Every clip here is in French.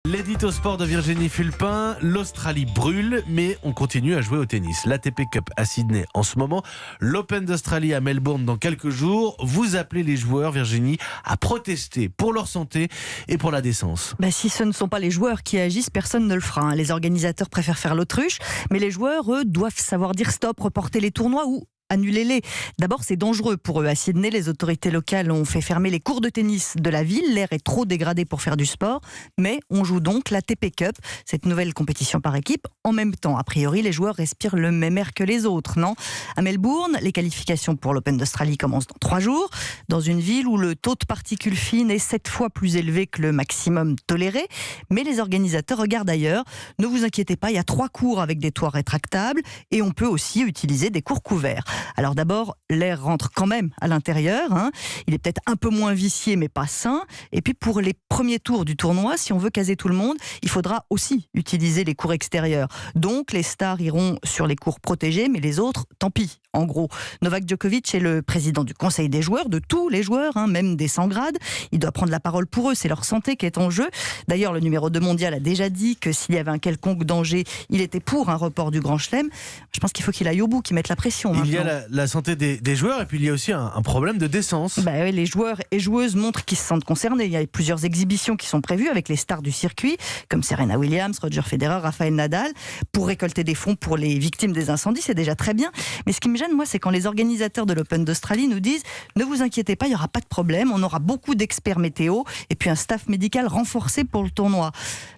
L'édito sport de Virginie Fulpin, l'Australie brûle, mais on continue à jouer au tennis. L'ATP Cup à Sydney en ce moment, l'Open d'Australie à Melbourne dans quelques jours. Vous appelez les joueurs, Virginie, à protester pour leur santé et pour la décence. Si ce ne sont pas les joueurs qui agissent, personne ne le fera, hein. Les organisateurs préfèrent faire l'autruche, mais les joueurs, eux, doivent savoir dire stop, reporter les tournois ou annulez-les. D'abord, c'est dangereux pour eux. À Sydney, les autorités locales ont fait fermer les cours de tennis de la ville. L'air est trop dégradé pour faire du sport. Mais on joue donc l'ATP Cup, cette nouvelle compétition par équipe, en même temps. A priori, les joueurs respirent le même air que les autres, non ? À Melbourne, les qualifications pour l'Open d'Australie commencent dans 3 jours, dans une ville où le taux de particules fines est 7 fois plus élevé que le maximum toléré. Mais les organisateurs regardent ailleurs. Ne vous inquiétez pas, il y a 3 cours avec des toits rétractables et on peut aussi utiliser des cours couverts. Alors d'abord, l'air rentre quand même à l'intérieur, hein. Il est peut-être un peu moins vicié mais pas sain. Et puis pour les premiers tours du tournoi, si on veut caser tout le monde, il faudra aussi utiliser les cours extérieurs. Donc les stars iront sur les cours protégés, mais les autres, tant pis. En gros, Novak Djokovic est le président du conseil des joueurs, de tous les joueurs, hein, même des 100 grades. Il doit prendre la parole pour eux, c'est leur santé qui est en jeu. D'ailleurs, le numéro 2 mondial a déjà dit que s'il y avait un quelconque danger, il était pour un report du Grand Chelem. Je pense qu'il faut qu'il aille au bout, qu'il mette la pression. Il y maintenant. a la santé des joueurs et puis il y a aussi un problème de décence. Oui, les joueurs et joueuses montrent qu'ils se sentent concernés. Il y a plusieurs exhibitions qui sont prévues avec les stars du circuit, comme Serena Williams, Roger Federer, Rafael Nadal, pour récolter des fonds pour les victimes des incendies. C'est déjà très bien. Mais ce qui me gêne, moi, c'est quand les organisateurs de l'Open d'Australie nous disent « Ne vous inquiétez pas, il n'y aura pas de problème. On aura beaucoup d'experts météo et puis un staff médical renforcé pour le tournoi. »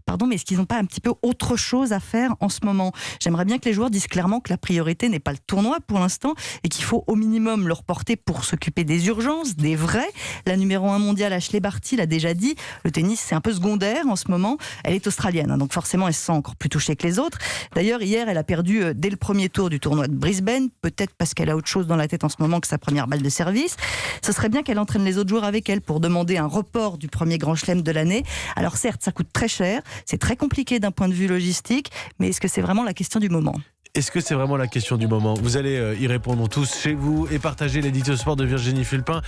Pardon, mais est-ce qu'ils n'ont pas un petit peu autre chose à faire en ce moment ? J'aimerais bien que les joueurs disent clairement que la priorité n'est pas le tournoi pour l'instant et qu'il faut au minimum le reporter pour s'occuper des urgences, des vrais. La numéro 1 mondiale, Ashley Barty, l'a déjà dit, le tennis c'est un peu secondaire en ce moment. Elle est australienne, hein, donc forcément elle se sent encore plus touchée que les autres. D'ailleurs, hier, elle a perdu dès le premier tour du tournoi de Brisbane, peut-être parce qu'elle a autre chose dans la tête en ce moment que sa première balle de service. Ce serait bien qu'elle entraîne les autres joueurs avec elle pour demander un report du premier Grand Chelem de l'année. Alors certes, ça coûte très cher, c'est très compliqué d'un point de vue logistique, mais est-ce que c'est vraiment la question du moment ? Est-ce que c'est vraiment la question du moment ? Vous allez y répondre tous chez vous et partager l'édito sport de Virginie Fulpin.